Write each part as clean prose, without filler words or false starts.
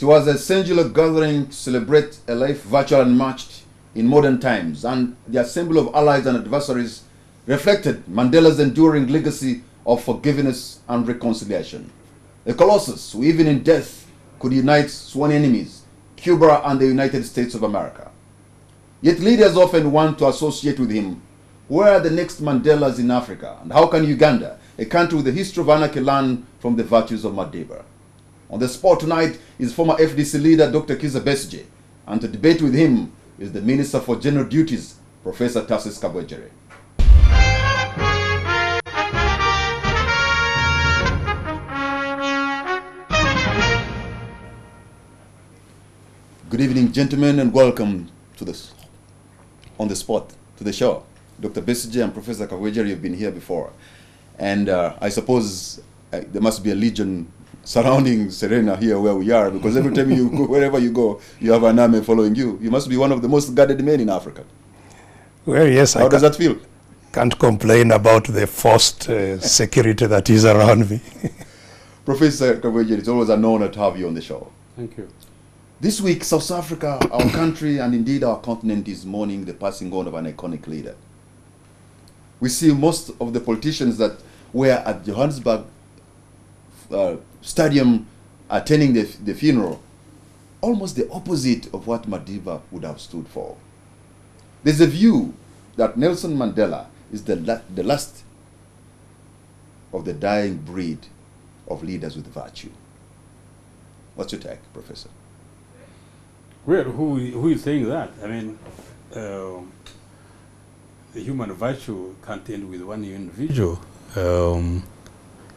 It was a singular gathering to celebrate a life virtual and matched in modern times, and the assembly of allies and adversaries reflected Mandela's enduring legacy of forgiveness and reconciliation. A colossus who even in death could unite sworn enemies, Cuba and the United States of America. Yet leaders often want to associate with him. Where are the next Mandelas in Africa? And how can Uganda, a country with a history of anarchy, learn from the virtues of Madiba? On the spot tonight is former FDC leader Dr. Kiiza Besigye, and to debate with him is the Minister for General Duties, Professor Tarsis Kabwejere. Good evening, gentlemen, and welcome to this on the spot to the show. Dr. Besigye and Professor Kabwejere, you've been here before, and I suppose there must be a legion surrounding Serena here where we are, because every time you go, wherever you go, you have an army following you. You must be one of the most guarded men in Africa. Well, yes. How does that feel? Can't complain about the forced security that is around me. Professor Kabwejere, it's always an honor to have you on the show. Thank you. This week, South Africa, our country, and indeed our continent, is mourning the passing on of an iconic leader. We see most of the politicians that were at Johannesburg Stadium attending the funeral, almost the opposite of what Madiba would have stood for. There's a view that Nelson Mandela is the last of the dying breed of leaders with virtue. What's your take, Professor? Well, who is saying that? I mean, the human virtue can't end with one individual.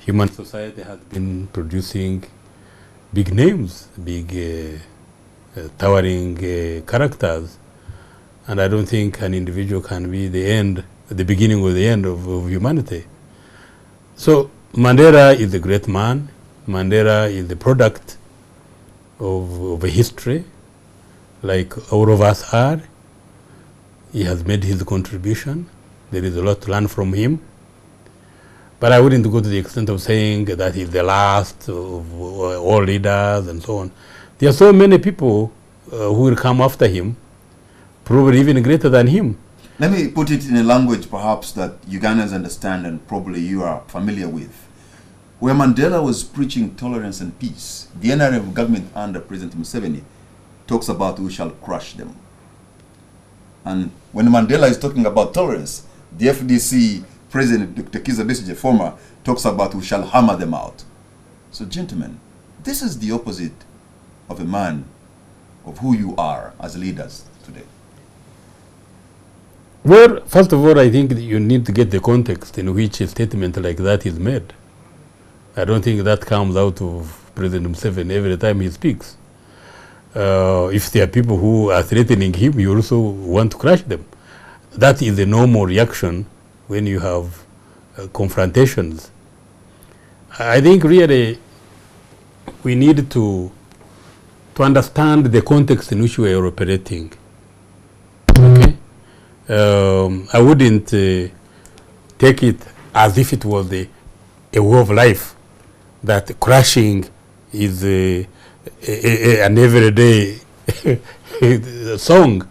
Human society has been producing big names, big towering characters, and I don't think an individual can be the beginning or the end of humanity. So Mandela is a great man. Mandela is the product of a history, like all of us are. He has made his contribution. There is a lot to learn from him. But I wouldn't go to the extent of saying that he's the last of all leaders and so on. There are so many people who will come after him, probably even greater than him. Let me put it in a language perhaps that Ugandans understand and probably you are familiar with. Where Mandela was preaching tolerance and peace, the NRM government under President Museveni talks about we shall crush them. And when Mandela is talking about tolerance, the FDC President Dr. Kiiza Besigye, former, talks about we shall hammer them out. So gentlemen, this is the opposite of a man of who you are as leaders today. Well, first of all, I think you need to get the context in which a statement like that is made. I don't think that comes out of President Museveni every time he speaks. If there are people who are threatening him, you also want to crush them. That is the normal reaction when you have confrontations. I think really we need to understand the context in which we are operating. Okay? I wouldn't take it as if it was a way of life, that crashing is an everyday song.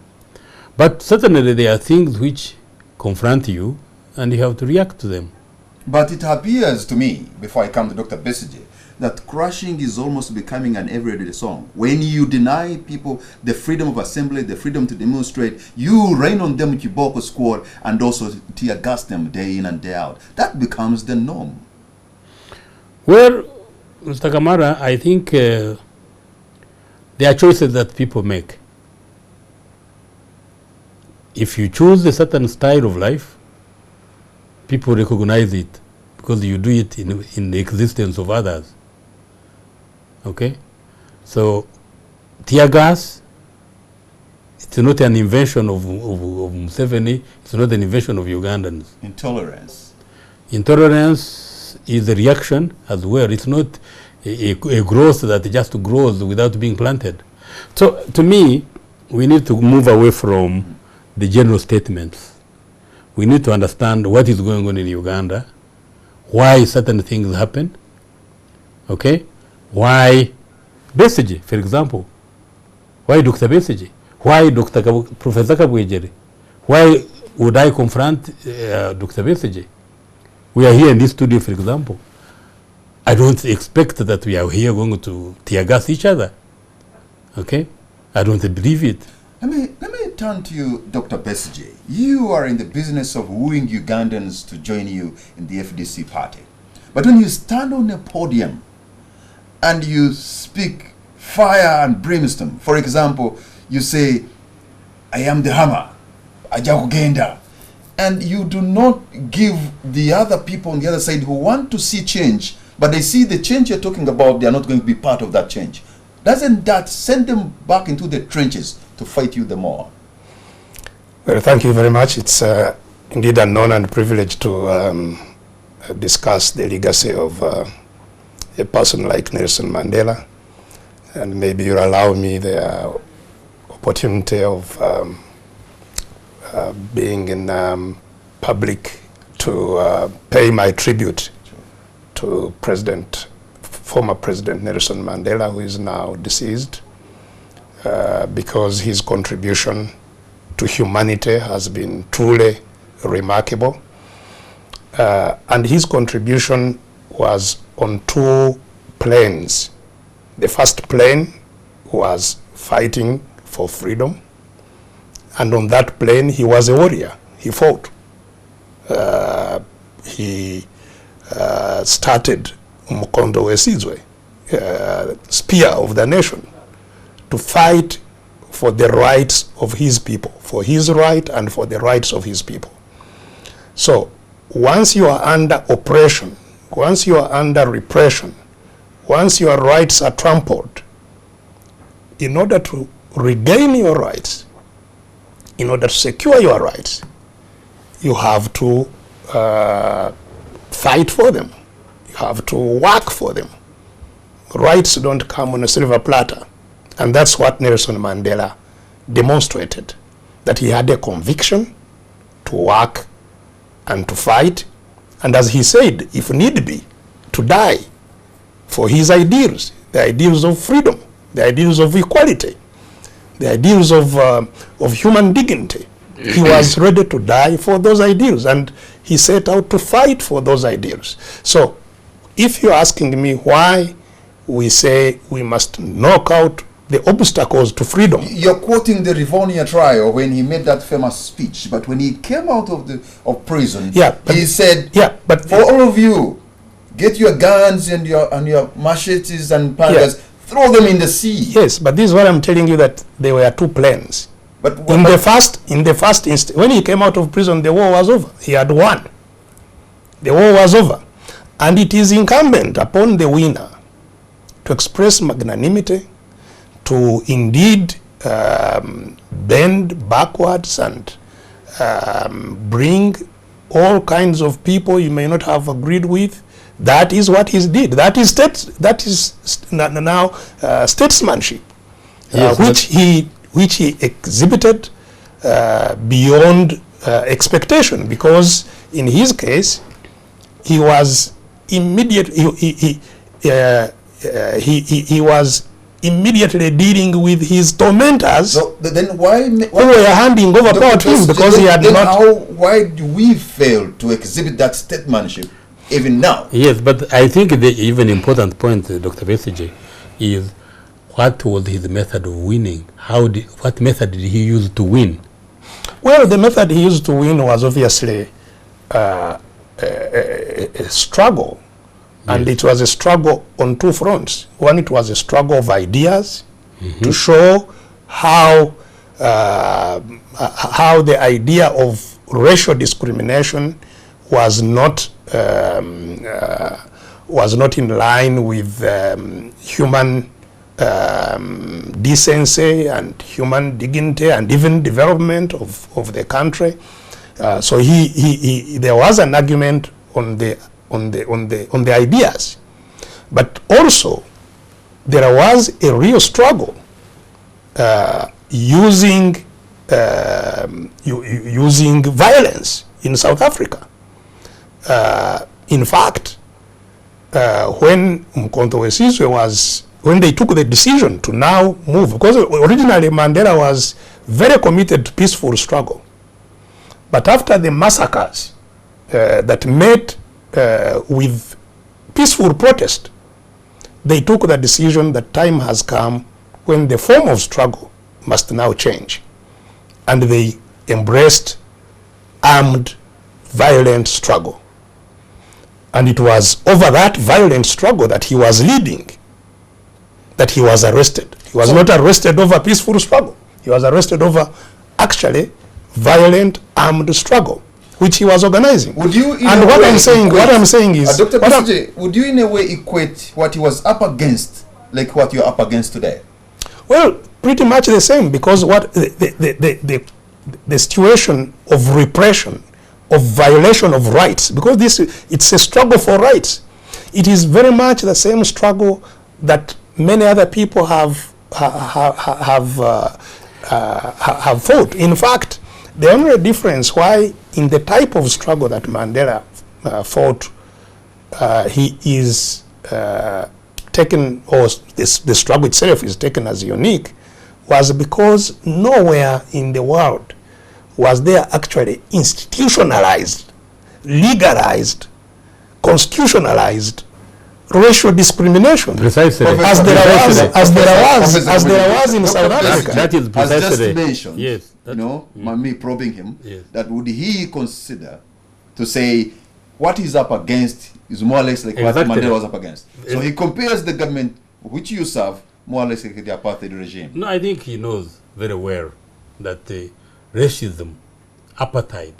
But certainly there are things which confront you and you have to react to them. But it appears to me, before I come to Dr. Besigye, that crushing is almost becoming an everyday song. When you deny people the freedom of assembly, the freedom to demonstrate, you rain on them with your Boko squad and also tear gas them day in and day out. That becomes the norm. Well, Mr. Kamara, I think there are choices that people make. If you choose a certain style of life, people recognize it because you do it in the existence of others. Okay? So, tear gas, it's not an invention of Museveni, it's not an invention of Ugandans. Intolerance. Intolerance is a reaction as well. It's not a growth that just grows without being planted. So, to me, we need to move away from the general statements. We need to understand what is going on in Uganda, why certain things happen, okay? Why Besigye, for example. Why Dr. Besigye? Why Professor Kabwejere? Why would I confront Dr. Besigye? We are here in this studio, for example. I don't expect that we are here going to tear gas each other. Okay? I don't believe it. Let me turn to you, Dr. Besigye. You are in the business of wooing Ugandans to join you in the FDC party. But when you stand on a podium and you speak fire and brimstone, for example, you say, I am the hammer, Ajakugenda, and you do not give the other people on the other side who want to see change, but they see the change you're talking about, they are not going to be part of that change. Doesn't that send them back into the trenches to fight you the more? Well, thank you very much. It's indeed an honor and privilege to discuss the legacy of a person like Nelson Mandela. And maybe you'll allow me the opportunity of being in public to pay my tribute to former President Nelson Mandela, who is now deceased, because his contribution to humanity has been truly remarkable. And his contribution was on two planes. The first plane was fighting for freedom, and on that plane he was a warrior. He fought. He started Umukondo Wesizwe, spear of the nation, to fight for the rights of his people, for his right and for the rights of his people. So once you are under oppression, once you are under repression, once your rights are trampled, in order to regain your rights, in order to secure your rights, you have to fight for them. You have to work for them. Rights don't come on a silver platter. And that's what Nelson Mandela demonstrated, that he had a conviction to work and to fight, and as he said, if need be, to die for his ideals, the ideals of freedom, the ideals of equality, the ideals of human dignity. He was ready to die for those ideals, and he set out to fight for those ideals. So if you're asking me why we say we must knock out the obstacles to freedom. You're quoting the Rivonia trial when he made that famous speech, but when he came out of prison, he said, but for all of you, get your guns and your machetes and pangas, throw them in the sea. Yes, but this is what I'm telling you, that there were two planes. But in the first instance, when he came out of prison, the war was over. He had won. The war was over. And it is incumbent upon the winner to express magnanimity, to indeed bend backwards and bring all kinds of people you may not have agreed with. That is what he did. That is now statesmanship, yes, which he exhibited beyond expectation, because in his case he was immediately he was immediately dealing with his tormentors. So then why who were handing over power to him, because he had not. Why do we fail to exhibit that statesmanship even now? Yes, but I think the even important point, Dr. Besigye, is what was his method of winning? What method did he use to win? Well, the method he used to win was obviously a struggle. Yes. And it was a struggle on two fronts. One, it was a struggle of ideas, to show how the idea of racial discrimination was not in line with human decency and human dignity and even development of the country. So there was an argument on the ideas, but also there was a real struggle using violence in South Africa. In fact, when Umukondo Wesizwe was when they took the decision to now move, because originally Mandela was very committed to peaceful struggle. But after the massacres that met with peaceful protest, they took the decision that time has come when the form of struggle must now change. And they embraced armed, violent struggle. And it was over that violent struggle that he was leading that he was arrested. He was not arrested over peaceful struggle. He was arrested over actually violent armed struggle, which he was organizing. Would you and what I'm saying is, Dr. Besigye, would you in a way equate what he was up against like what you're up against today? Well, pretty much the same, because what the situation of repression, of violation of rights, because it's a struggle for rights. It is very much the same struggle that many other people have fought. In fact, the only difference why in the type of struggle that Mandela fought, he is taken, or the struggle itself is taken as unique, was because nowhere in the world was there actually institutionalized, legalized, constitutionalized racial discrimination. Precisely. As there was in South Africa. That is precisely. As just mentioned, yes, me probing him, yes, that would he consider to say what he's up against is more or less like what Mandela was up against. So he compares the government which you serve more or less like the apartheid regime. No, I think he knows very well that racism, apartheid,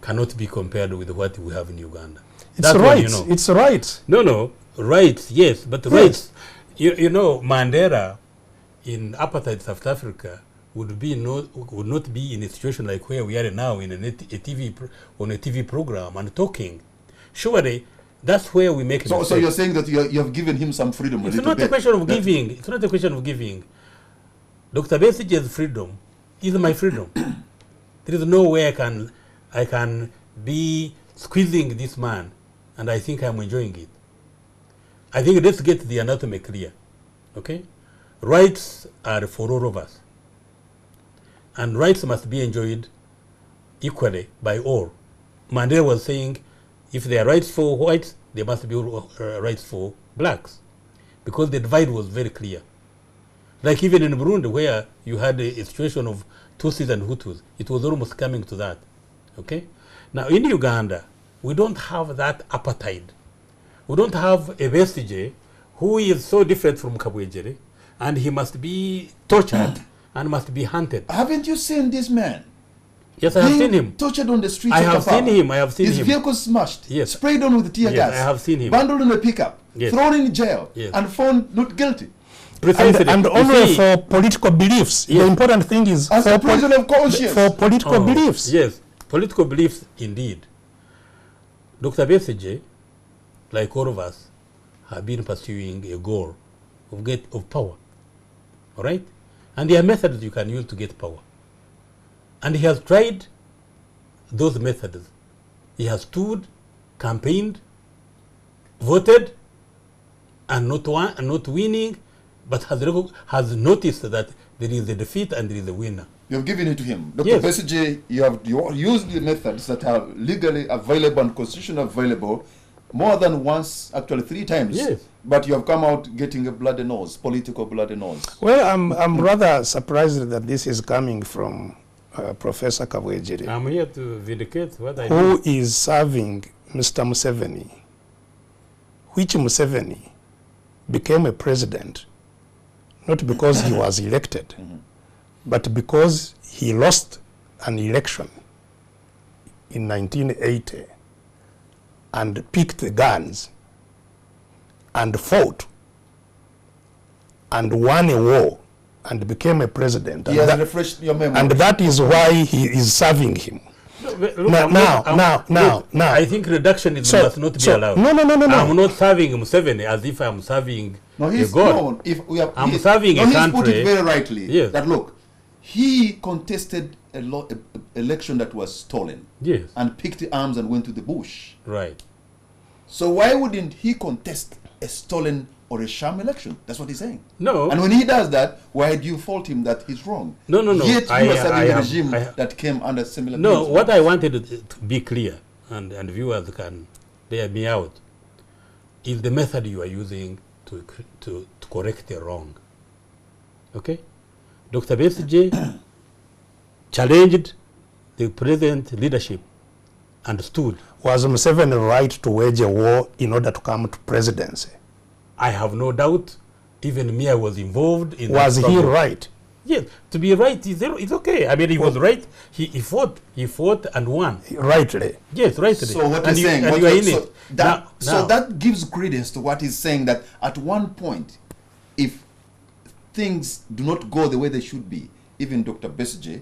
cannot be compared with what we have in Uganda. It's right. It's right. No, rights, yes, but yes. Rights. You know, Mandela in apartheid South Africa would not be in a situation like where we are now in on a TV program and talking. Surely, that's where we make a mistake. So you're saying that you have given him some freedom. It's not a question of giving. It's not a question of giving. Dr. Besigye's freedom is my freedom. There is no way I can be squeezing this man, and I think I'm enjoying it. I think let's get the anatomy clear, okay? Rights are for all of us, and rights must be enjoyed equally by all. Mandela was saying, if there are rights for whites, there must be rights for blacks, because the divide was very clear. Like even in Burundi, where you had a situation of Tutsis and Hutus, it was almost coming to that, okay? Now in Uganda, we don't have that apartheid. We don't have a Besigye who is so different from Kabwejere, and he must be tortured and must be hunted. Haven't you seen this man? Yes, I have seen him. Tortured on the streets. I have seen him. I have seen him. His vehicle smashed. Yes. Sprayed on with tear gas. I have seen him. Bundled in a pickup. Yes. Thrown in jail. Yes. And found not guilty. Precisely. And only for political beliefs. Yes. The important thing is as a prisoner of conscience. For political beliefs. Yes, political beliefs indeed. Dr. Besigye, like all of us, have been pursuing a goal of power. All right? And there are methods you can use to get power. And he has tried those methods. He has stood, campaigned, voted, and not winning, but has noticed that there is a defeat and there is a winner. You have given it to him. Dr. Yes. Besigye, you have used the methods that are legally available and constitutionally available more than once, actually 3 times. Yes. But you have come out getting a bloody nose, political bloody nose. Well, I'm rather surprised that this is coming from Professor Kabwejere. I'm here to vindicate what I who do. is serving Mr. Museveni, which Museveni became a president, not because he was elected, but because he lost an election in 1980 and picked the guns and fought and won a war and became a president. He has refreshed your memory. And that is why he is serving him. Now, I think reductionism must not be allowed. No. I'm not serving Museveni as if I'm serving a god. I'm serving a country. He's put it very rightly. Yes. That look, he contested a election that was stolen. Yes. And picked arms and went to the bush. Right. So why wouldn't he contest a stolen or a sham election. That's what he's saying. No. And when he does that, why do you fault him that he's wrong? No. Yet you are serving a regime that came under similar No, principles. what I wanted to be clear, and viewers can bear me out, is the method you are using to correct a wrong. Okay? Dr. Besigye challenged the present leadership and stood. Was Museveni right to wage a war in order to come to presidency? I have no doubt. Even me, I was involved in. Was that he struggle. right? Yes, to be right is it's okay. I mean, he was right. He fought and won. Rightly. Yes, rightly. So what and he's saying, and what you are you- in so it. that, Now- so that gives credence to what he's saying, that at one point, if things do not go the way they should be, even Dr. Besigye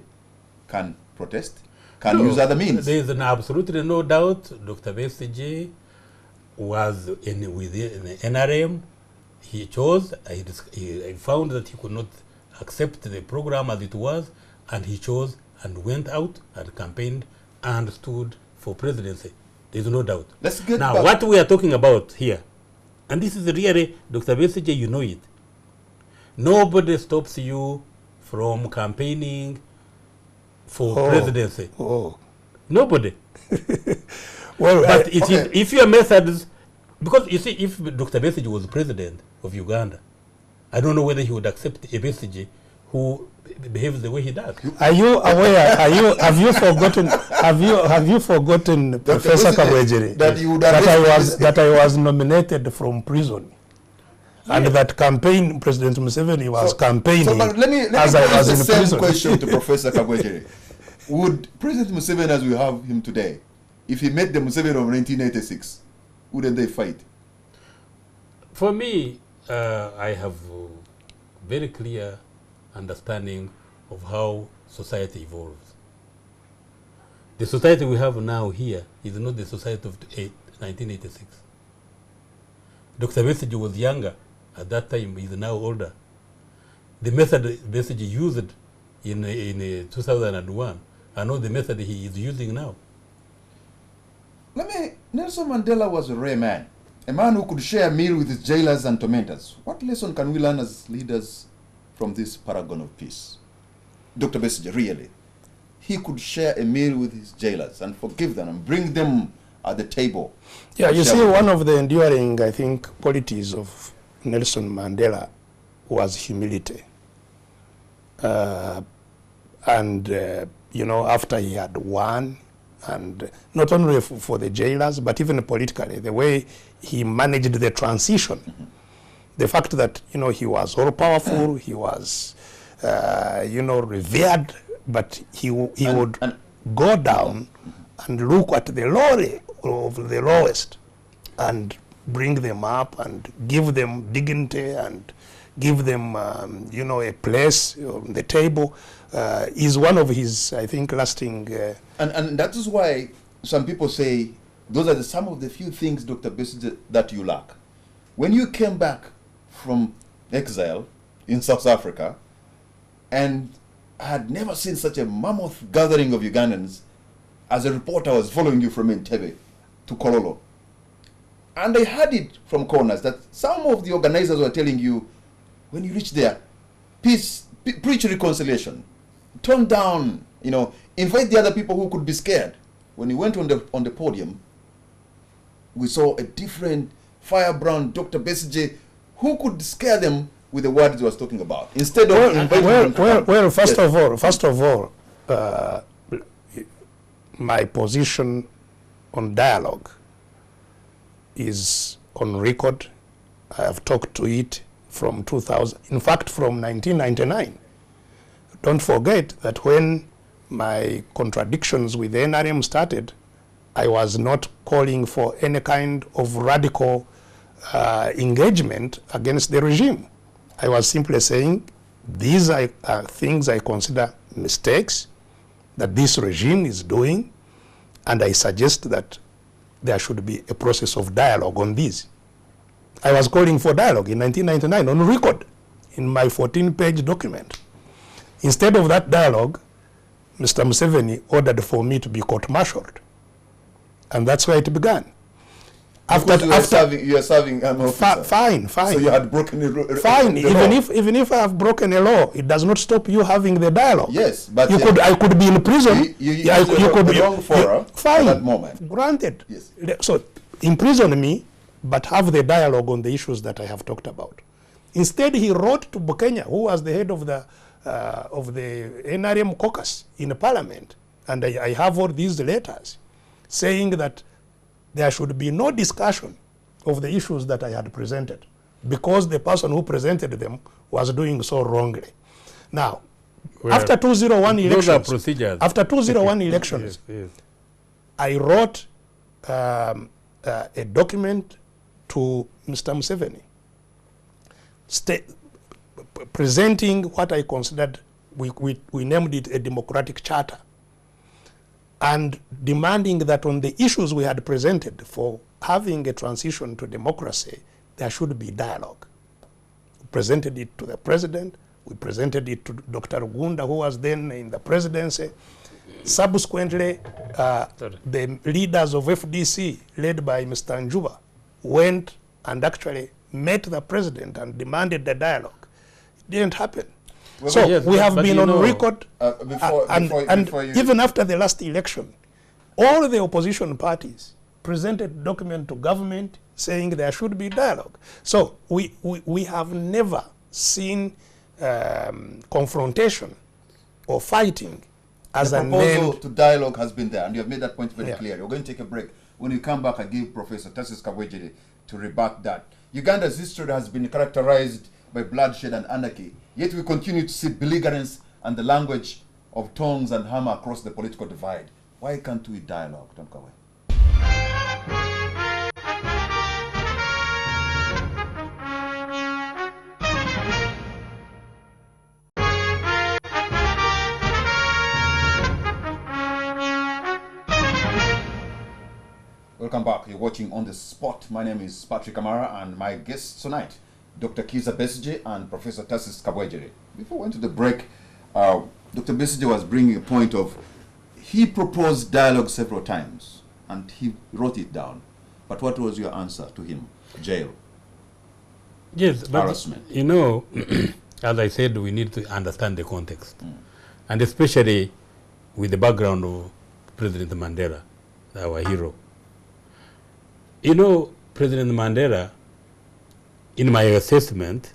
can protest, can No, use other means. There is absolutely no doubt. Dr. Besigye was within the NRM. He chose. He found that he could not accept the program as it was, and he chose and went out and campaigned and stood for presidency. There is no doubt. Let's get Now, back. what we are talking about here, and this is really, Dr. Besigye, you know it. Nobody stops you from campaigning for presidency. Oh. Nobody. Well, But okay. if your methods, because you see, if Dr. Besigye was president of Uganda, I don't know whether he would accept a Besigye who behaves the way he does. are you aware? Have you forgotten? Have you forgotten, Professor Besigye, Kabwejiri, that you would arrest that I was nominated from prison, and that campaign President Museveni was campaigning So, but let me as I was pose in the same prison. question to Professor Kabwejiri. Would President Museveni, as we have him today, if he met the Museveni of 1986, wouldn't they fight? For me, I have very clear understanding of how society evolves. The society we have now here is not the society of 1986. Dr. Besigye was younger at that time, he is now older. The method Besigye used in 2001 are not the method he is using now. Nelson Mandela was a rare man, a man who could share a meal with his jailers and tormentors. What lesson can we learn as leaders from this paragon of peace? Dr. Besigye, really, he could share a meal with his jailers and forgive them and bring them at the table. Yeah, you Share see, with them. one of the enduring, I think, qualities of Nelson Mandela was humility. You know, after he had won, and not only for the jailers, but even politically, the way he managed the transition, the fact that, you know, he was all powerful, he was, you know, revered, but he would go down and look at the lowly of the lowest and bring them up and give them dignity and give them, you know, a place on the table, is one of his, I think, lasting... And that is why some people say those are some of the few things, Dr. Besigye, that you lack. When you came back from exile in South Africa, and I had never seen such a mammoth gathering of Ugandans. As a reporter, I was following you from Entebbe to Kololo. And I heard it from corners that some of the organizers were telling you, when you reach there, peace, preach reconciliation, turn down, you know, invite the other people who could be scared. When you went on the podium, we saw a different firebrand Dr. Besigye who could scare them with the words he was talking about. Instead of inviting them to come. First of all, my position on dialogue is on record. I have talked to it from 2000, in fact from 1999. Don't forget that when my contradictions with the NRM started, I was not calling for any kind of radical engagement against the regime. I was simply saying these are things I consider mistakes that this regime is doing, and I suggest that there should be a process of dialogue on this. I was calling for dialogue in 1999 on record in my 14-page document. Instead of that dialogue, Mr. Museveni ordered for me to be court-martialed. And that's where it began. Because you are serving an officer. Fine. So you had broken the Fine. the law. Even if I have broken a law, it does not stop you having the dialogue. Yes, but I could be in prison. You could be wrong for fine. at that moment. Granted. Yes. So imprison me, but have the dialogue on the issues that I have talked about. Instead, he wrote to Bukenya, who was the head of the NRM caucus in the parliament, and I have all these letters saying that there should be no discussion of the issues that I had presented because the person who presented them was doing so wrongly. Now, after 2001 elections, those are procedures. After 2001 elections, yes. I wrote a document to Mr. Museveni presenting what I considered, we named it a democratic charter, and demanding that on the issues we had presented for having a transition to democracy, there should be dialogue. We presented it to the president, we presented it to Dr. Gunda, who was then in the presidency. Subsequently, the leaders of FDC, led by Mr. Njuba, went and actually met the president and demanded the dialogue. It didn't happen. Well, so yes, we have been on record, before you even after the last election, all the opposition parties presented document to government saying there should be dialogue. So we have never seen confrontation or fighting as the an proposal end. to dialogue has been there, and you have made that point very clear. We're going to take a break. When we come back, I give Professor Tassis Kabwejere to rebut that. Uganda's history has been characterized by bloodshed and anarchy, yet we continue to see belligerence and the language of tongues and hammer across the political divide. Why can't we dialogue, Tom Kawe? Welcome back. You're watching On the Spot. My name is Patrick Amara, and my guests tonight, Dr. Kiiza Besigye and Professor Tassis Kabwejere. Before we went to the break, Dr. Besigye was bringing a point of, he proposed dialogue several times, and he wrote it down. But what was your answer to him? Jail. Yes, but harassment. you know, as I said, we need to understand the context. And especially with the background of President Mandela, our hero. You know, President Mandela, in my assessment,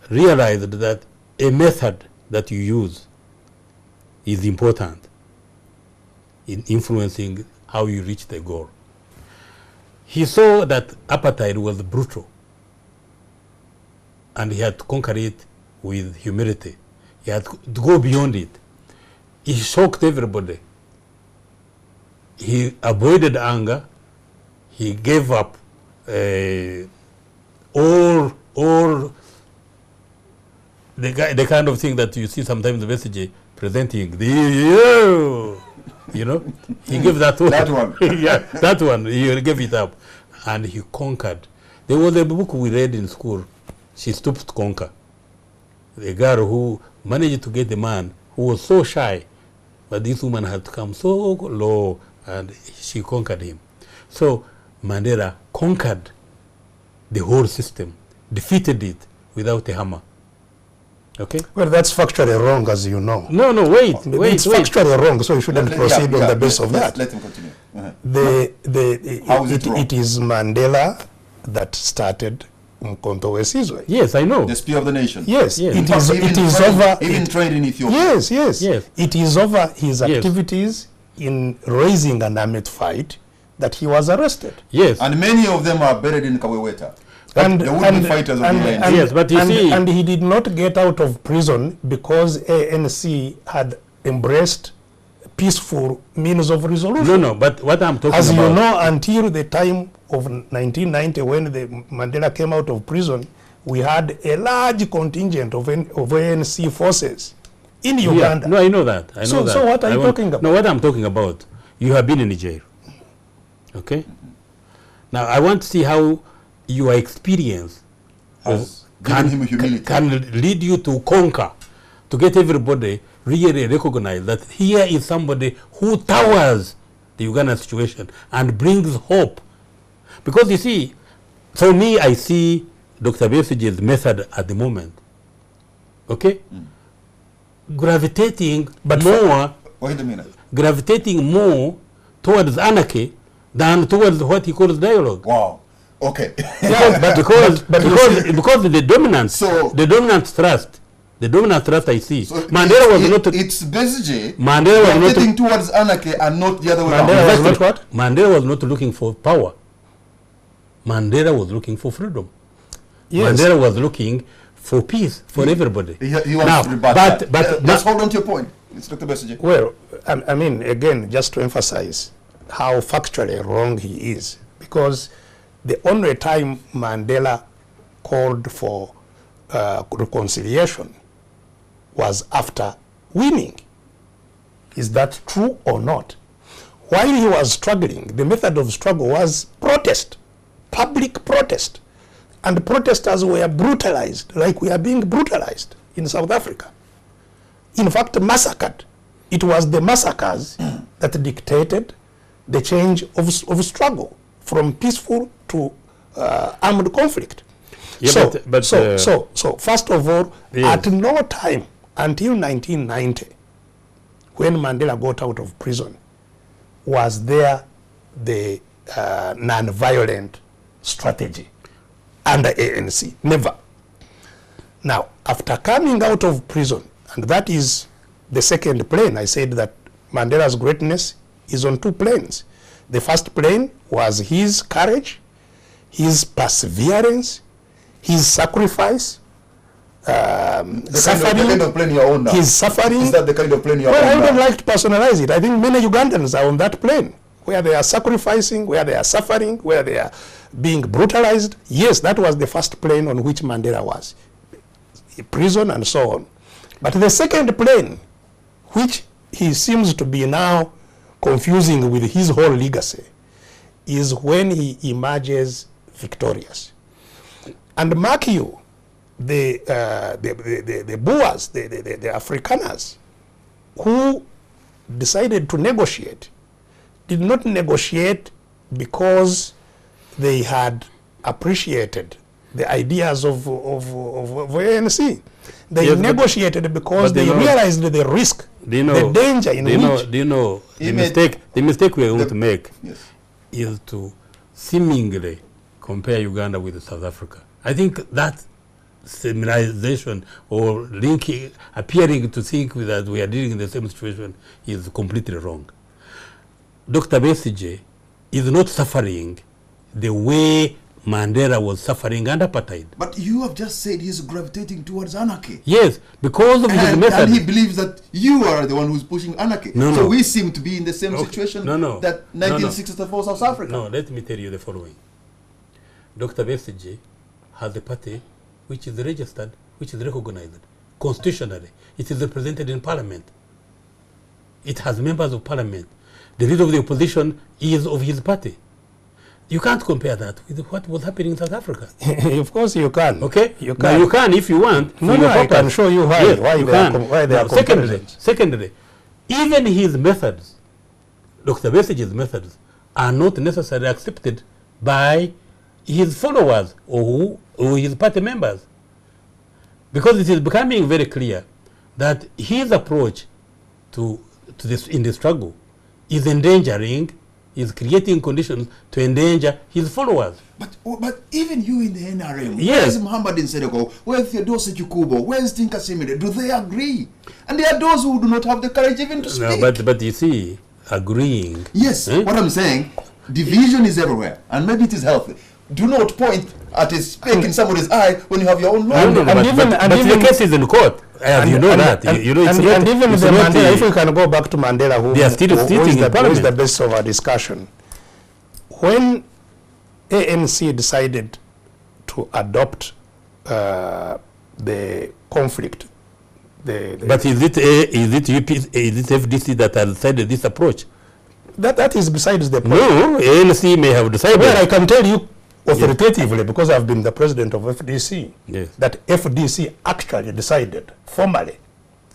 realized that a method that you use is important in influencing how you reach the goal. He saw that apartheid was brutal, and he had to conquer it with humility. He had to go beyond it. He shocked everybody. He avoided anger. He gave up all the kind of thing that you see sometimes the Besigye presenting. You know, he gave that one. That one. Yeah, that one. He gave it up, and he conquered. There was a book we read in school. She Stooped to Conquer. The girl who managed to get the man who was so shy, but this woman had to come so low, and she conquered him. So Mandela conquered the whole system, defeated it without a hammer. Okay? Well, that's factually wrong, as you know. No, wait. It's factually wrong, so you shouldn't proceed on the basis of that. Let him continue. How is it wrong? It is Mandela that started Umkhonto weSizwe. Yes, I know. The spear of the nation. Yes, Yes. it is over. Even trained in Ethiopia. Yes. It is over his activities in raising an armed fight that he was arrested. Yes. And many of them are buried in Kaweweta. And the would-be fighters of the land. Yes, but you see, and he did not get out of prison because ANC had embraced peaceful means of resolution. No, but what I'm talking about... As you know, until the time of 1990, when the Mandela came out of prison, we had a large contingent of ANC forces in Uganda. No, I know that. I know that. So what are you talking about? No, what I'm talking about, you have been in jail. Okay? Now, I want to see how your experience Giving him humility. can lead you to conquer, to get everybody really recognize that here is somebody who towers the Uganda situation and brings hope Because you see, for me, I see Dr. Besigye's method at the moment, okay, gravitating more towards anarchy than towards what he calls dialogue. Wow. Okay. Because the dominant thrust I see. So Mandela was not. It's Besigye. Mandela was not getting towards anarchy and not the other way around. Mandela was not what? Mandela was not looking for power. Mandela was looking for freedom. Yes. Mandela was looking for peace for everybody. He wants to rebut that. But let's hold on to your point. It's Dr. Besigye. Well, I mean, again, just to emphasize how factually wrong he is, because the only time Mandela called for reconciliation was after winning. Is that true or not? While he was struggling, the method of struggle was protest, public protest. And protesters were brutalized, like we are being brutalized in South Africa. In fact, massacred. It was the massacres that dictated the change of struggle from peaceful to armed conflict. Yeah, so first of all, yes, at no time until 1990, when Mandela got out of prison, was there the non-violent strategy under ANC. Never. Now, after coming out of prison, and that is the second plane, I said that Mandela's greatness is on two planes. The first plane was his courage, his perseverance, his sacrifice, suffering. The kind of plane you're on now. His suffering. Is that the kind of plane you're on now? I would like to personalize it. I think many Ugandans are on that plane, where they are sacrificing, where they are suffering, where they are being brutalized. Yes, that was the first plane on which Mandela was. Prison and so on. But the second plane, which he seems to be now confusing with his whole legacy, is when he emerges victorious. And mark you, the Boers, the Afrikaners, who decided to negotiate, did not negotiate because they had appreciated the ideas of ANC. They negotiated because they realized the risk, the danger in which. Do you know the mistake we are going to make is to seemingly compare Uganda with South Africa. I think that similarization or linking, appearing to think that we are dealing in the same situation is completely wrong. Dr. Besigye is not suffering the way Mandela was suffering under apartheid. But you have just said he's gravitating towards anarchy. Yes, because of his method. And he believes that you are the one who's pushing anarchy. So we seem to be in the same situation that 1964 South Africa. No, let me tell you the following. Dr. Besigye has a party which is registered, which is recognized constitutionally. It is represented in parliament. It has members of parliament. The leader of the opposition is of his party. You can't compare that with what was happening in South Africa. Of course you can. Okay? You can. Now you can if you want. No, I can show you why. Yes, why they are Secondly, even his methods, Dr. Besigye's methods, are not necessarily accepted by his followers or his party members. Because it is becoming very clear that his approach to this in the struggle is endangering, is creating conditions to endanger his followers. But even you in the NRM, yes, where's Muhammad Nsereko, where's Theodore Chikubo, where's Tinka Simide, do they agree? And there are those who do not have the courage even to speak. No, but you see, agreeing. Yes, what I'm saying, division is everywhere, and maybe it is healthy. Do not point at a speck in somebody's eye when you have your own law. But the case is in court. You know that. And even the Mandela, if we can go back to Mandela, who is the basis of our discussion. When ANC decided to adopt the conflict, but is it FDC that has decided this approach? That is besides the point. No, ANC may have decided. Well, I can tell you authoritatively, because I've been the president of FDC, that FDC actually decided formally,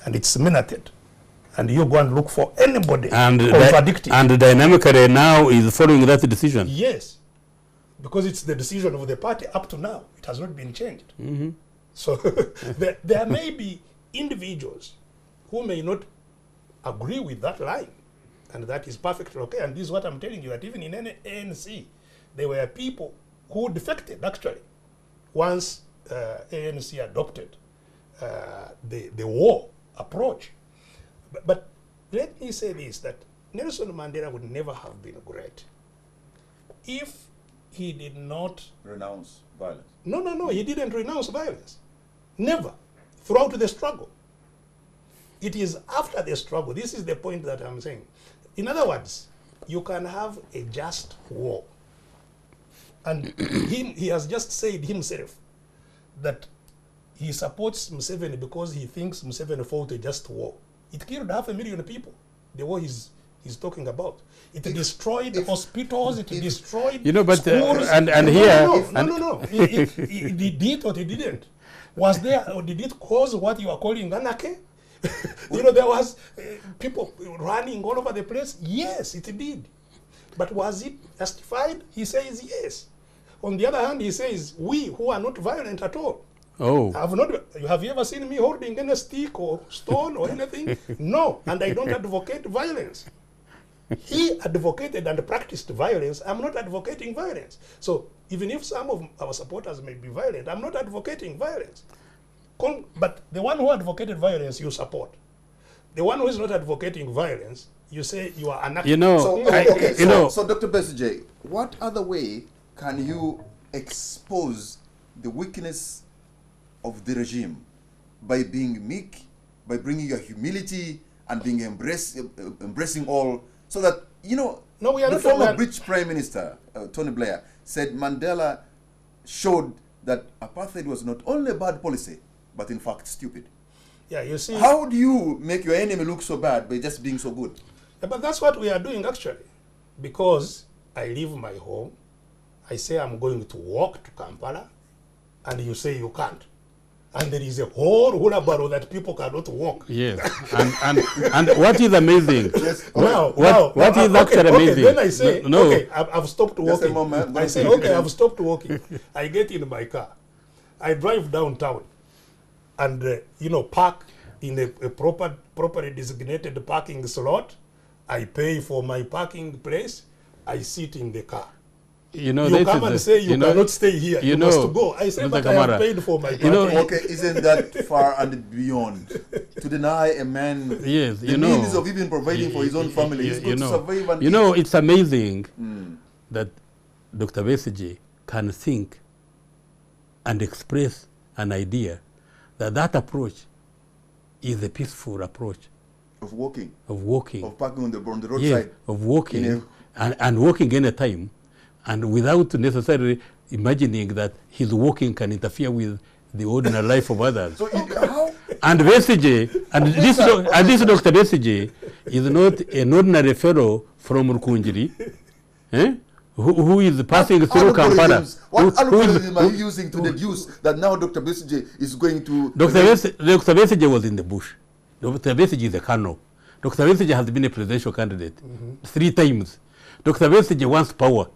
and it's minuted, and you go and look for anybody contradicting. And the dynamic now is following that decision. Yes, because it's the decision of the party up to now. It has not been changed. Mm-hmm. So there may be individuals who may not agree with that line, and that is perfectly okay. And this is what I'm telling you, that even in ANC, there were people who defected, actually, once ANC adopted the war approach. But let me say this, that Nelson Mandela would never have been great if he did not Renounce violence. No, he didn't renounce violence. Never. Throughout the struggle. It is after the struggle. This is the point that I'm saying. In other words, you can have a just war. And he has just said himself that he supports Museveni because he thinks Museveni fought a just war. It killed 500,000 people, the war he's talking about. It destroyed hospitals, it destroyed but schools. and No. here It did or it didn't. Was there, or did it cause what you are calling anarchy? There was people running all over the place. Yes, it did. But was it justified? He says yes. On the other hand, he says, we who are not violent at all. Have you ever seen me holding any stick or stone or anything? No, and I don't advocate violence. He advocated and practiced violence. I'm not advocating violence. So even if some of our supporters may be violent, I'm not advocating violence. But the one who advocated violence, you support. The one who is not advocating violence, you say you are anarchic. So Dr. Besigye, what other way can you expose the weakness of the regime? By being meek, by bringing your humility and being embracing all, so that, the former British Prime Minister, Tony Blair, said Mandela showed that apartheid was not only a bad policy, but in fact stupid. Yeah, you see. How do you make your enemy look so bad by just being so good? Yeah, but that's what we are doing, actually. Because I leave my home, I say I'm going to walk to Kampala, and you say you can't. And there is a whole hullabaloo that people cannot walk. Yes, and what is amazing? Yes. What is actually amazing? Then I say, okay, I've stopped walking. I say, okay, I've stopped walking. I get in my car. I drive downtown, and park in a properly designated parking slot. I pay for my parking place. I sit in the car. You come and say you cannot stay here. You must go. I say, but I have paid for my parking. Okay, isn't that far and beyond to deny a man the means of even providing for his own family? He's going to survive and it's amazing that Dr. Besigye can think and express an idea that approach is a peaceful approach. Of walking. Of parking on the roadside. Yes, of walking and walking any time. And without necessarily imagining that his walking can interfere with the ordinary life of others. So how? And Besigye, and this Dr. Besigye is not an ordinary fellow from Rukunjiri, who is passing through Kampala. What algorithm are you using to deduce that now Dr. Besigye is going to... Dr. Besigye was in the bush. Dr. Besigye is a colonel. Dr. Besigye has been a presidential candidate 3 times. Dr. Besigye wants power.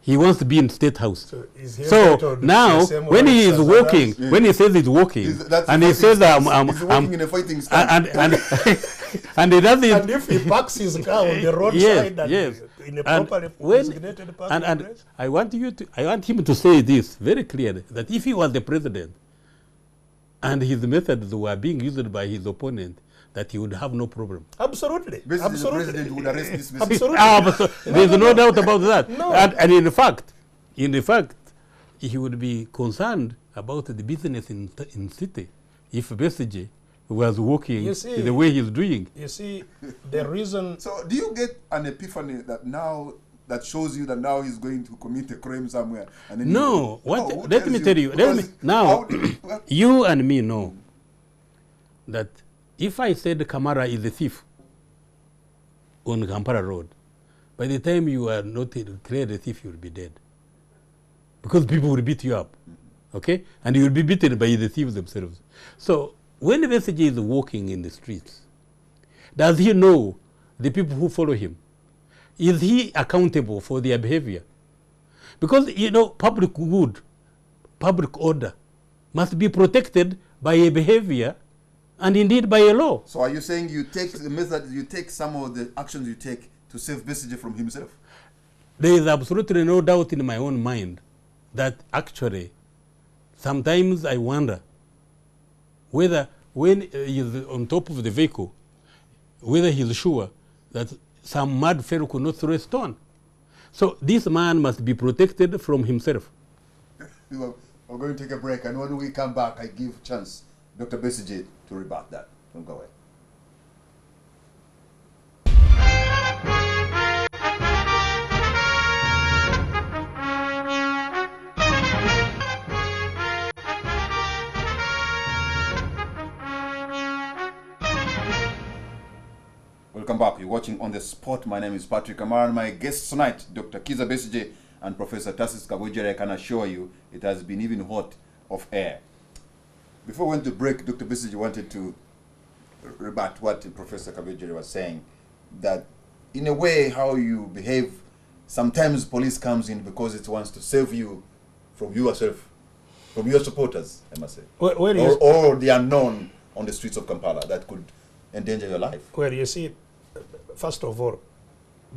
He wants to be in State House. So now, when he is walking, when he says he's walking, and he says I'm walking in a fighting stance, and he does it. And if he parks his car on the roadside in a properly designated parking place, I want him to say this very clearly, that if he was the president, and his methods were being used by his opponent, that he would have no problem. Absolutely. Basically, the president would arrest this message. Absolutely. There's no doubt about that. No. And in fact, he would be concerned about the business in city if Besigye was walking the way he's doing. You see, the reason... So do you get an epiphany that shows you that now he's going to commit a crime somewhere? And then no. Let me tell you. You and me know that if I said Kamara is a thief on Kampala Road, by the time you are not declared a thief, you will be dead. Because people will beat you up. Okay? And you will be beaten by the thieves themselves. So when Besigye is walking in the streets, does he know the people who follow him? Is he accountable for their behavior? Because, you know, public good, public order must be protected by a behavior and indeed by a law. So are you saying you take the method, you take some of the actions you take to save Besigye from himself? There is absolutely no doubt in my own mind that actually sometimes I wonder whether when he is on top of the vehicle, whether he is sure that some mad fellow could not throw a stone. So this man must be protected from himself. We're going to take a break, and when we come back, I give chance Dr. Besigye to rebut that. Don't go away. Welcome back. You're watching On The Spot. My name is Patrick Amar, and my guests tonight, Dr. Kiiza Besigye and Professor Tasis Kabwejere. I can assure you it has been even hot off air. Before we went to break, Dr. Besigye wanted to rebut what Professor Kabwejere was saying, that in a way how you behave, sometimes police comes in because it wants to save you from yourself, from your supporters, I must say. Or the unknown on the streets of Kampala that could endanger your life. Well, you see, first of all,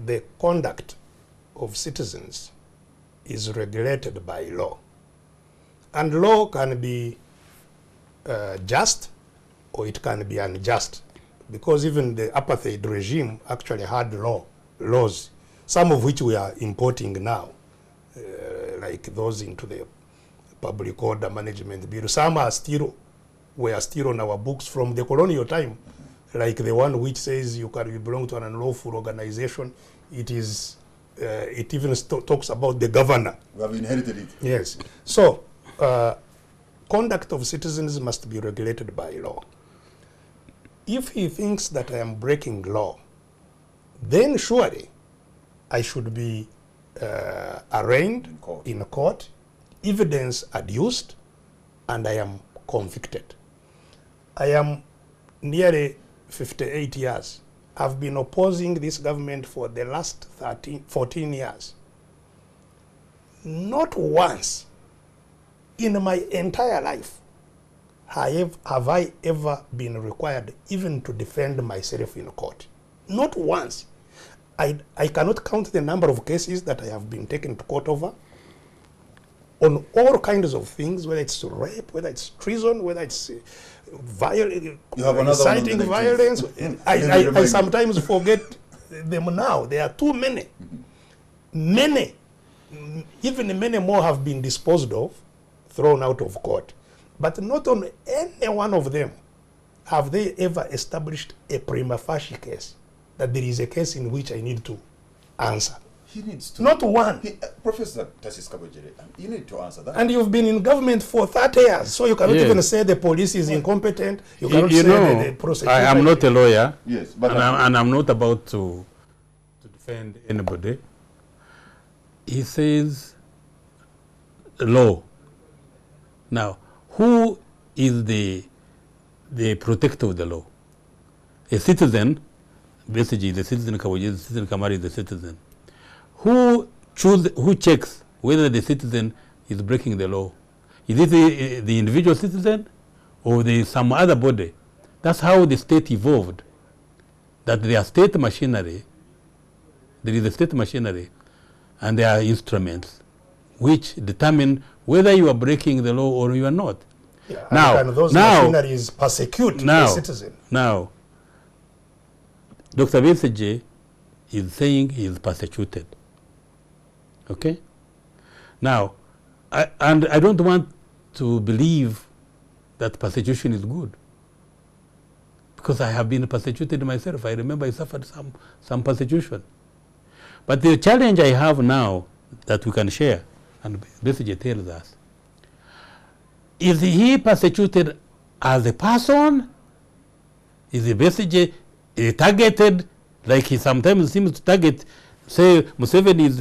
the conduct of citizens is regulated by law. And law can be just or it can be unjust, because even the apartheid regime actually had laws, some of which we are importing now, like those into the public order management bill. Some are were still on our books from the colonial time, like the one which says you belong to an unlawful organization. It even talks about the governor. We have inherited it. Yes. So, conduct of citizens must be regulated by law. If he thinks that I am breaking law, then surely I should be arraigned in court, evidence adduced, and I am convicted. I am nearly 58 years. I've been opposing this government for the last 14 years. Not once in my entire life have I ever been required even to defend myself in court. Not once. I cannot count the number of cases that I have been taken to court over on all kinds of things, whether it's rape, whether it's treason, whether it's inciting violence. I sometimes forget them now. There are too many. Many, even many more have been disposed of, thrown out of court. But not on any one of them have they ever established a prima facie case, that there is a case in which I need to answer. He needs to. Not one. Professor Tasis Kabwejere, you need to answer that. And you've been in government for 30 years, so you cannot even say the police is incompetent. You cannot say the prosecutor. I am not a lawyer. Yes, but and I'm not about to defend anybody. He says law. Now, who is the protector of the law? A citizen. Besigye, the citizen. Kabwejere, the citizen. Kamari, the citizen. Who checks whether the citizen is breaking the law? Is it the individual citizen or some other body? That's how the state evolved. That there are state machinery, there is a state machinery, and there are instruments which determine whether you are breaking the law or you are not. Yeah, now, those machineries persecute the citizen. Now, Dr. Besigye is saying he is persecuted. Okay? Now, I don't want to believe that persecution is good, because I have been persecuted myself. I remember I suffered some persecution. But the challenge I have now that we can share, and Besigye tells us, is he persecuted as a person? Is Besigye targeted, like he sometimes seems to target, say Museveni is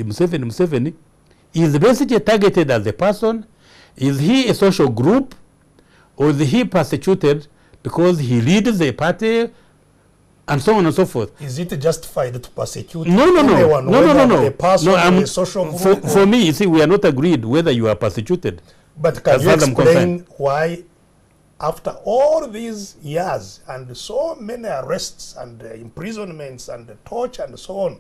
Museveni. Is Besigye targeted as a person? Is he a social group? Or is he persecuted because he leads a party and so on and so forth. Is it justified to persecute No. anyone, whether a person or I'm, a social group? for me, you see, we are not agreed whether you are persecuted. But can as you far as I'm explain concerned. why, after all these years and so many arrests and imprisonments and torture and so on,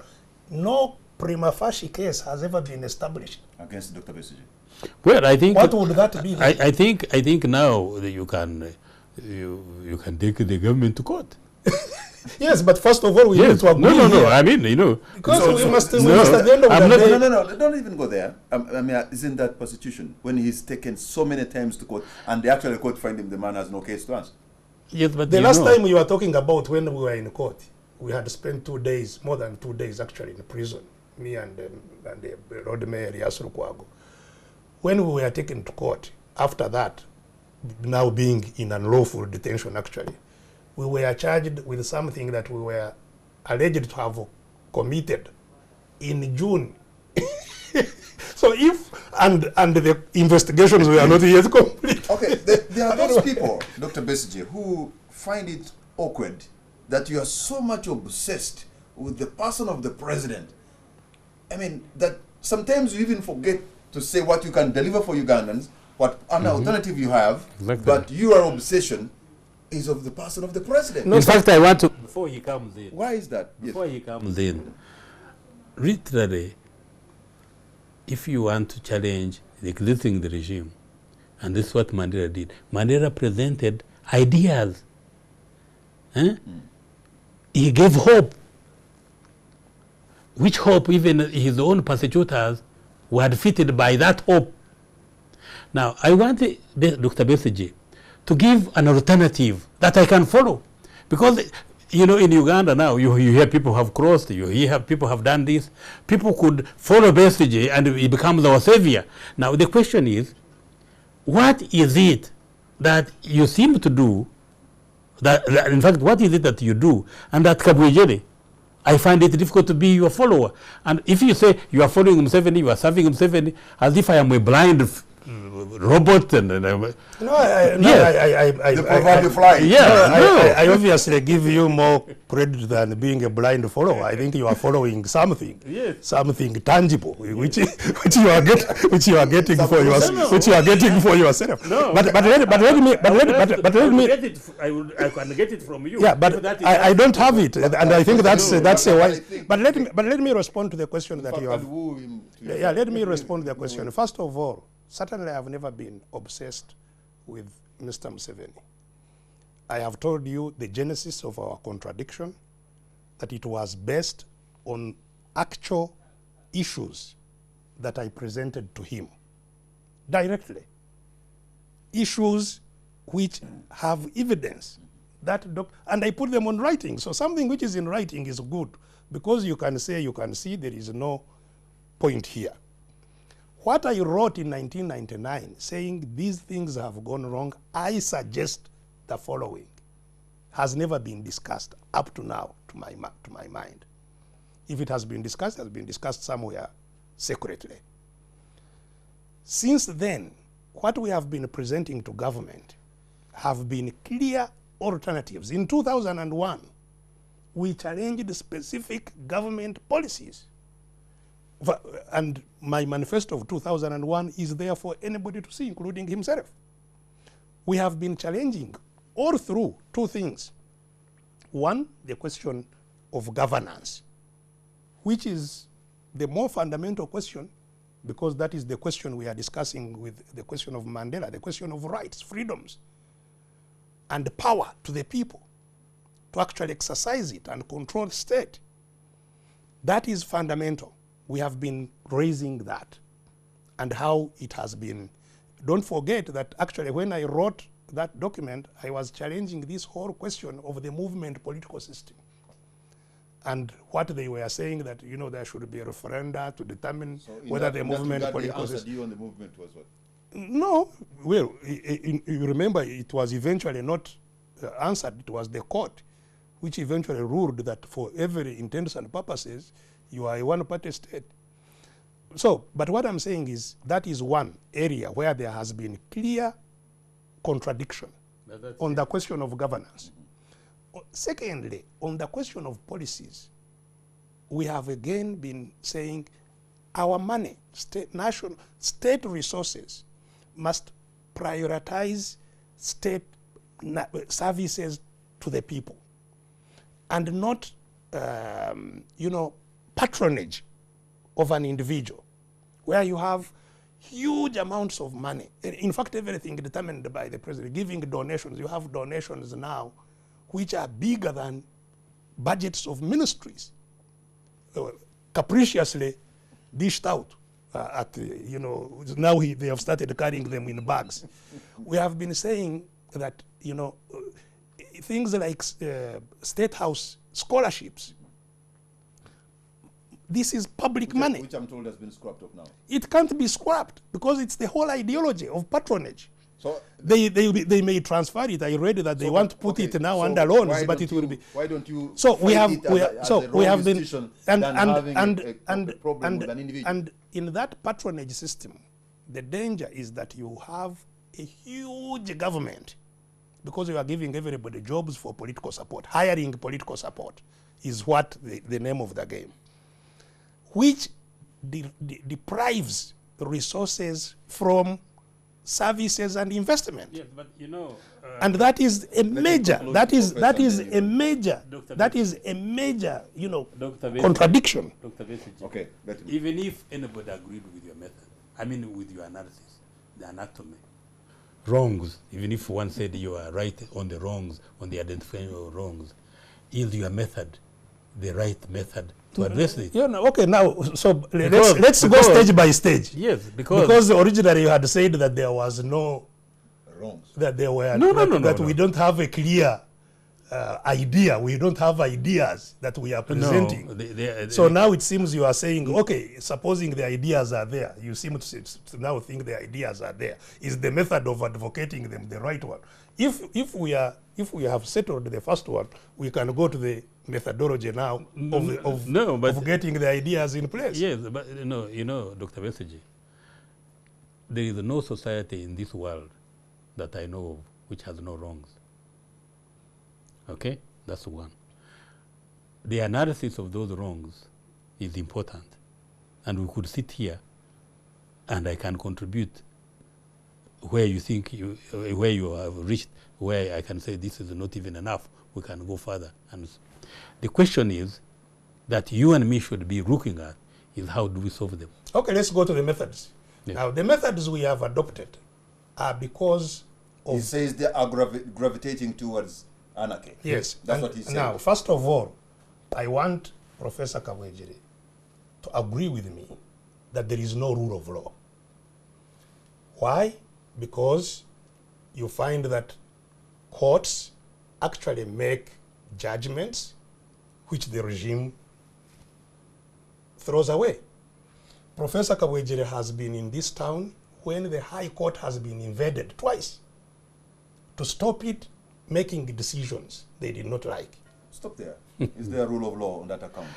no prima facie case has ever been established against Dr. Besigye? Well, I think what would that be? I think now that you can take the government to court. Yes, but first of all, we need to agree. No. here. I mean, you know, Because we must at no, the end of I'm the not- day. No, don't even go there. I mean, isn't that persecution when he's taken so many times to court and the actual court find him the man has no case to answer? yes, but The you last know, time you were talking about when we were in court, we had spent 2 days, more than 2 days actually, in prison, me and the Road Mayor Yasur Kwago. When we were taken to court, after that, now being in unlawful detention actually, we were charged with something that we were alleged to have committed in June. So if, and the investigations were not yet complete. Okay, there are those people, Dr. Besigye, who find it awkward that you are so much obsessed with the person of the president. I mean, that sometimes you even forget to say what you can deliver for Ugandans, what an alternative you have, Exactly. but your obsession is of the person of the president. in fact, I want to before he comes in. Why is that? Yes. Before he comes in, literally, if you want to challenge the existing regime, and this is what Mandela did, Mandela presented ideas. He gave hope, which hope even his own persecutors were defeated by that hope. Now, I want Dr. Besigye to give an alternative that I can follow. Because, you know, in Uganda now, you hear people have crossed, you hear people have done this. People could follow Besigye and he becomes our savior. Now, the question is, what is it that you seem to do, in fact, what is it that you do? And that Kabwejere, I find it difficult to be your follower. And if you say you are following Museveni, you are serving Museveni, as if I am a blind robot and The proverbial fly. I obviously give you more credit than being a blind follower. I think you are following something, Yes. something tangible, which you are getting for yourself, which you are getting for yourself. No. But let me. I can get it from you. Yeah, but I don't have it, and I think that's a wise. But let me respond to the question that you have. Yeah, let me respond to the question. First of all, certainly I have never been obsessed with Mr. Museveni. I have told you the genesis of our contradiction, that it was based on actual issues that I presented to him directly. Issues which have evidence that, and I put them on writing. So something which is in writing is good, because you can say, you can see there is no point here. What I wrote in 1999 saying these things have gone wrong, I suggest the following, has never been discussed up to now, to my mind. If it has been discussed, it has been discussed somewhere secretly. Since then, what we have been presenting to government have been clear alternatives. In 2001, we challenged specific government policies. And my manifesto of 2001 is there for anybody to see, including himself. We have been challenging all through two things. One, the question of governance, which is the more fundamental question, because that is the question we are discussing with the question of Mandela, the question of rights, freedoms, and power to the people to actually exercise it and control the state. That is fundamental. We have been raising that and how it has been. Don't forget that actually when I wrote that document, I was challenging this whole question of the movement political system. And what they were saying that, you know, there should be a referenda to determine whether the movement political system. You on the movement was what? No, well, you remember it was eventually not answered. It was the court which eventually ruled that for every intents and purposes, you are a one-party state. So, but what I'm saying is that is one area where there has been clear contradiction on the question of governance. secondly, on the question of policies, we have again been saying our money, state resources must prioritize state services to the people and not, patronage of an individual where you have huge amounts of money. In fact, everything determined by the president, giving donations. You have donations now which are bigger than budgets of ministries, capriciously dished out now they have started carrying them in bags. We have been saying that, things like State House scholarships, this is public money. Which I'm told has been scrapped up now. It can't be scrapped because it's the whole ideology of patronage. So they may transfer it. I read that they want to put it now under loans, but it will be. Why don't you? So we have been and in that patronage system, the danger is that you have a huge government because you are giving everybody jobs for political support. Hiring political support is what the name of the game, which deprives resources from services and investment. Yes, but and that is a major, contradiction. Dr. Besigye, okay, even if anybody agreed with your method, with your analysis, the anatomy, wrongs, even if one said you are right on the wrongs, on the identifying of wrongs, is your method the right method to address it? Okay, now, so let's go stage by stage. Yes, because originally you had said that there was no wrongs. That there were no. We don't have a clear idea. We don't have ideas that we are presenting. So now it seems you are saying, okay, supposing the ideas are there, you seem to now think the ideas are there. Is the method of advocating them the right one? If we have settled the first one, we can go to the methodology now of getting the ideas in place. Yes, but Dr. Besigye, there is no society in this world that I know of which has no wrongs. Okay, that's one. The analysis of those wrongs is important, and we could sit here and I can contribute where you think where you have reached, where I can say this is not even enough, we can go further. And the question is that you and me should be looking at is how do we solve them? Okay, let's go to the methods. Yeah. Now, the methods we have adopted are because of... He says they are gravitating towards anarchy. Yes. That's what he's saying. Now, first of all, I want Professor Kabwejire to agree with me that there is no rule of law. Why? Because you find that courts actually make judgments which the regime throws away. Professor Kabwejire has been in this town when the High Court has been invaded twice to stop it making decisions they did not like. Stop there. Is there a rule of law on that account?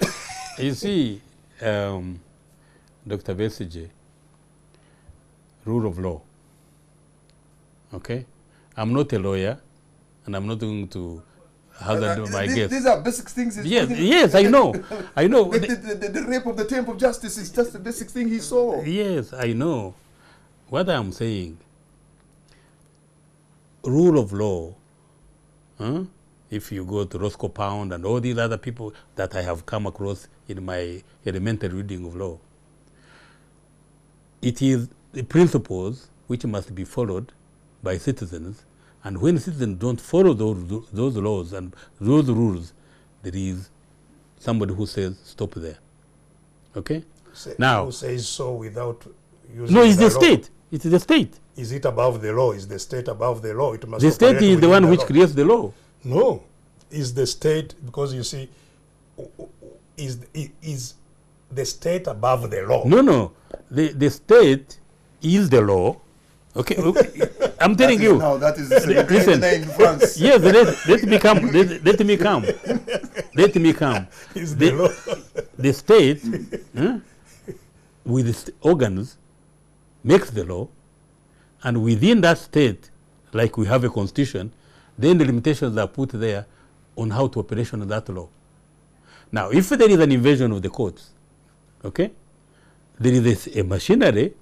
You see, Dr. Besigye, rule of law. Okay? I'm not a lawyer, and I'm not going to hazard my guess. These are basic things. Yes, I know. I know. The rape of the temple of justice is just the basic thing he saw. Yes, I know. What I'm saying, rule of law, if you go to Roscoe Pound and all these other people that I have come across in my elementary reading of law, it is the principles which must be followed by citizens, and when citizens don't follow those laws and those rules, there is somebody who says stop there. Okay? Now, who says so without using no, it's the law? state. It's the state. Is it above the law? Is the state above the law? It must The state operate is the within one which law. creates the law. No, is the state, because you see, is the state above the law? No. The state is the law. Okay, I'm telling you. No, that is 1789 in France. Yes, let me come. Let me come. Let me come. Is the law. The state, with its organs, makes the law, and within that state, like we have a constitution, then the limitations are put there on how to operation that law. Now, if there is an invasion of the courts, okay, there is a machinery,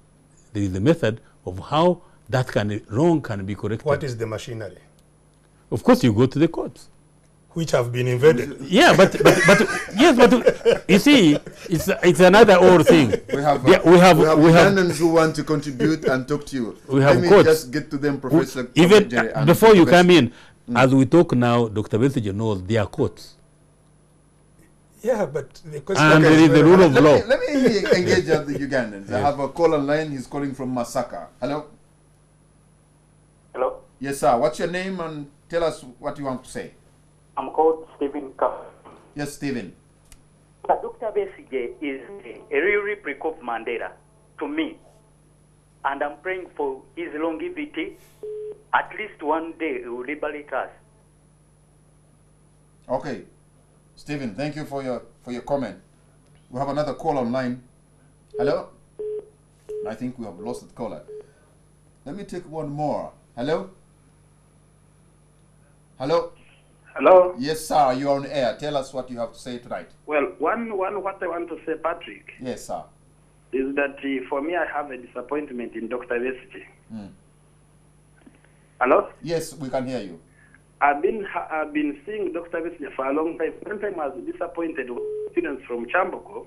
there is a method of how that wrong can be corrected. What is the machinery? Of course, you go to the courts. Which have been invaded. Yeah, but yes, but you see, it's another old thing. We have Ugandans who want to contribute and talk to you. We have Let me courts. just get to them, Professor. Even and before you Professor. come in, as we talk now, Dr. Besigye knows there are courts. Yeah, but the question And there is the rule of law. Let me engage the Ugandans. I have a call online. He's calling from Masaka. Hello. Hello, Yes, sir. What's your name and tell us what you want to say? I'm called Stephen Cuff. Yes, Stephen. Dr. Besigye is a real replica of Mandela to me, and I'm praying for his longevity. At least one day he will liberate us. Okay, Stephen. Thank you for your comment. We have another call online. Hello. I think we have lost the caller. Let me take one more. Hello. Hello. Hello. Yes, sir. You're on air. Tell us what you have to say tonight. Well, one what I want to say, Patrick, Yes, sir. is that for me, I have a disappointment in Dr. Besigye. Hello. Yes, we can hear you. I've been seeing Dr. Besigye for a long time. One time I was disappointed when students from Chamboko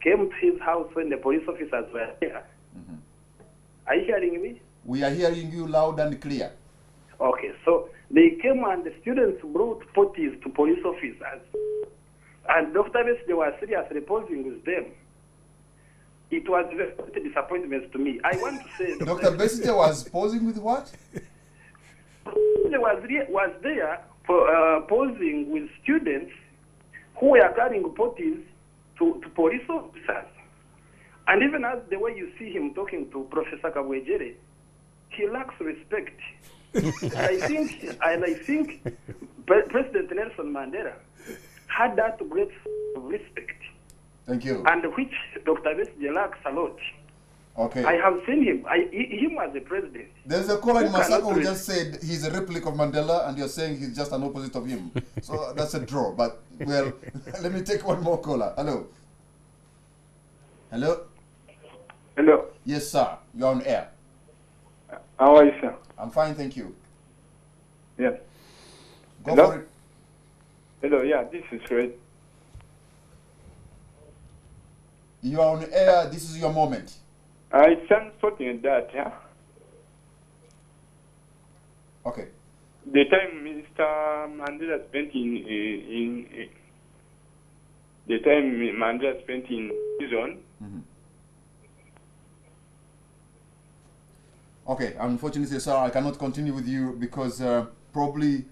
came to his house when the police officers were there. Are you hearing me? We are hearing you loud and clear. Okay, so they came and the students brought potties to police officers. And Dr. Besigye was seriously posing with them. It was very disappointment to me. I want to say... Dr. Besigye was posing with what? He was there for, posing with students who were carrying potties to police officers. And even as the way you see him talking to Professor Kabwejere, he lacks respect. I think President Nelson Mandela had that great respect. Thank you. And which Dr. Besigye lacks a lot. Okay. I have seen him. Him as a president. There's a caller in Who Masaka cannot who just said he's a replica of Mandela, and you're saying he's just an opposite of him. So that's a draw. But, well, let me take one more caller. Hello. Hello? Hello. Yes, sir. You're on air. How are you, sir? I'm fine, thank you. Yes. Go Hello? for it. Hello, yeah, this is Fred. You are on air. This is your moment. I sent something that, yeah? Okay. The time Mr. Mandela spent in the time Mandela spent in prison. Okay, unfortunately, sir, I cannot continue with you because probably,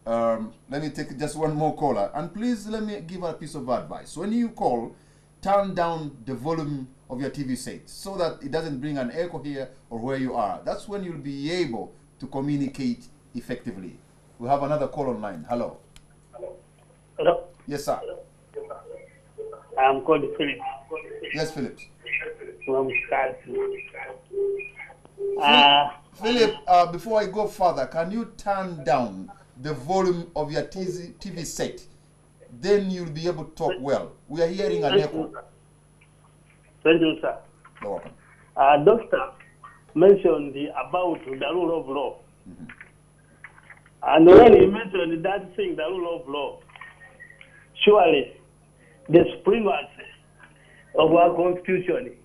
let me take just one more caller. And please let me give a piece of advice. When you call, turn down the volume of your TV set so that it doesn't bring an echo here or where you are. That's when you'll be able to communicate effectively. We have another call online. Hello. Hello. Yes, sir. I'm called Philip Yes, Philip. from Wisconsin. Philip, before I go further, can you turn down the volume of your TV set? Then you'll be able to talk well. We are hearing an echo. Thank you, sir. You're welcome. Doctor mentioned about the rule of law. And when he mentioned that thing, the rule of law, surely the supremacy of our constitution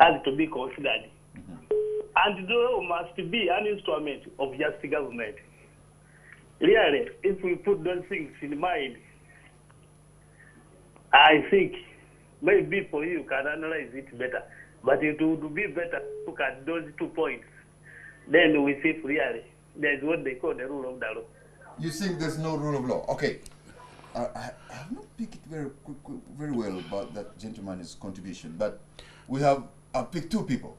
has to be considered. And the law must be an instrument of just government. Really, if we put those things in mind, I think maybe for you can analyze it better. But it would be better to look at those 2 points. Then we see really there's what they call the rule of the law. You think there's no rule of law? Okay. I have not picked it very well about that gentleman's contribution, but we have picked two people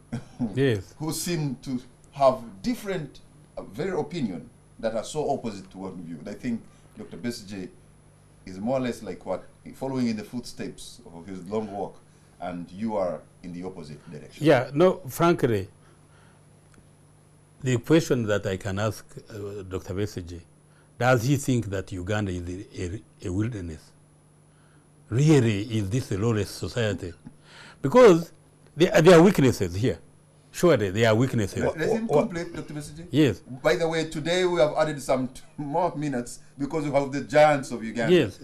Yes. who seem to have different, very opinion that are so opposite to one of you. And I think Dr. Besigye is more or less like what, following in the footsteps of his long walk, and you are in the opposite direction. Yeah, no, frankly, the question that I can ask Dr. Besigye, does he think that Uganda is a wilderness? Really, is this a lawless society? Because there are weaknesses here. Surely there are weaknesses. Let him complete, Dr. Besigye. Yes. By the way, today we have added some more minutes because we have the giants of Uganda Yes,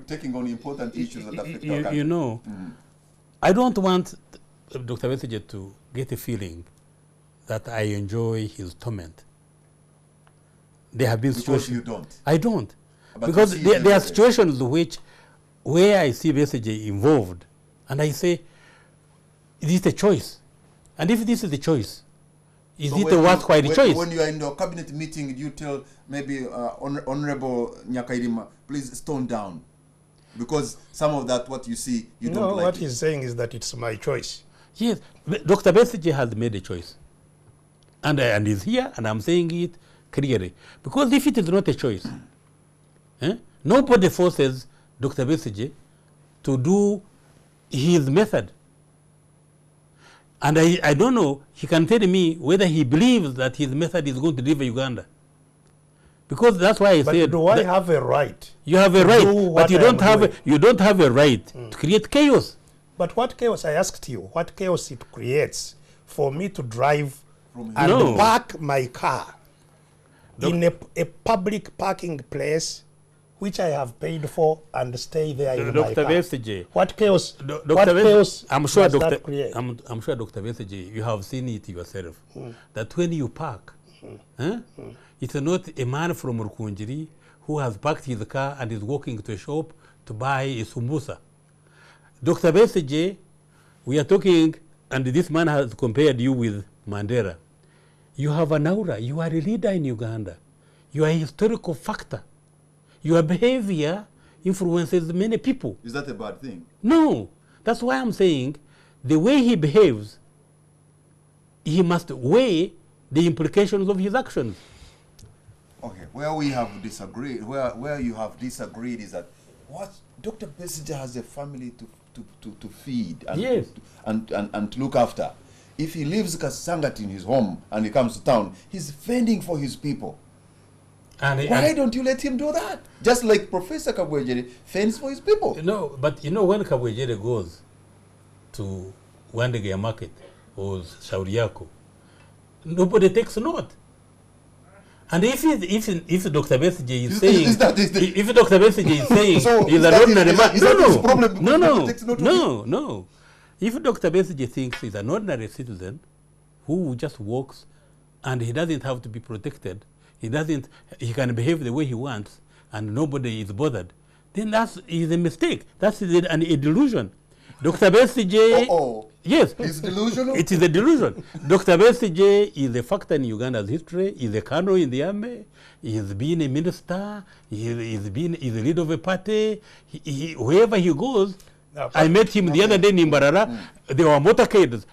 taking on important issues that affect our country. You know, I don't want Dr. Besigye to get a feeling that I enjoy his torment. There have been Because situations. you don't. I don't. But Because you see there are it situations where I see Besigye involved, and I say, is it a choice? And if this is the choice, is it a worthwhile choice? When you are in your cabinet meeting, you tell maybe Honorable Nyakairima, please stone down. Because some of that, what you see, you don't like what it. he's saying is that it's my choice. Yes, Dr. Besigye has made a choice. And he's here, and I'm saying it clearly. Because if it is not a choice, nobody forces Dr. Besigye to do his method. And I don't know, he can tell me whether he believes that his method is going to deliver Uganda. Because that's why I But said... do I have a right? You have a to right, do but what you I don't am have doing? you don't have a right to create chaos. But what chaos, I asked you, what chaos it creates for me to drive From and No. park my car in a public parking place which I have paid for and stay there in my Dr. car. Besigye, What chaos, Dr. what chaos I'm sure does Dr. that create? I'm sure Dr. Besigye, you have seen it yourself, that when you park, it's not a man from Rukunjiri who has parked his car and is walking to a shop to buy a sumbusa. Dr. Besigye, we are talking, and this man has compared you with Mandela. You have an aura. You are a leader in Uganda. You are a historical factor. Your behavior influences many people. Is that a bad thing? No, that's why I'm saying the way he behaves, he must weigh the implications of his actions. Okay, where we have disagreed, where you have disagreed is that what Dr. Besigye has a family to feed and, Yes. and to look after. If he leaves Kasangati in his home and he comes to town, he's fending for his people. Why don't you let him do that? Just like Professor Kabwejere fends for his people. No, but you know when Kabwejere goes to Wandegea Market or Shauriako, nobody takes note. And if Dr. Besigye is saying, if Dr. Besigye is saying So he's is an that ordinary his- man, is that his problem because no, nobody takes note of no. If Dr. Besigye thinks he's an ordinary citizen who just walks and he doesn't have to be protected, he can behave the way he wants and nobody is bothered, then that is a mistake. That's a delusion. Dr. Besigye, yes, He's delusional? it is a delusion. Dr. Besigye is a factor in Uganda's history. He's a colonel in the army. He's been a minister. He's a leader of a party. Wherever he goes, I met him the other day in Imbarara. There were motorcades.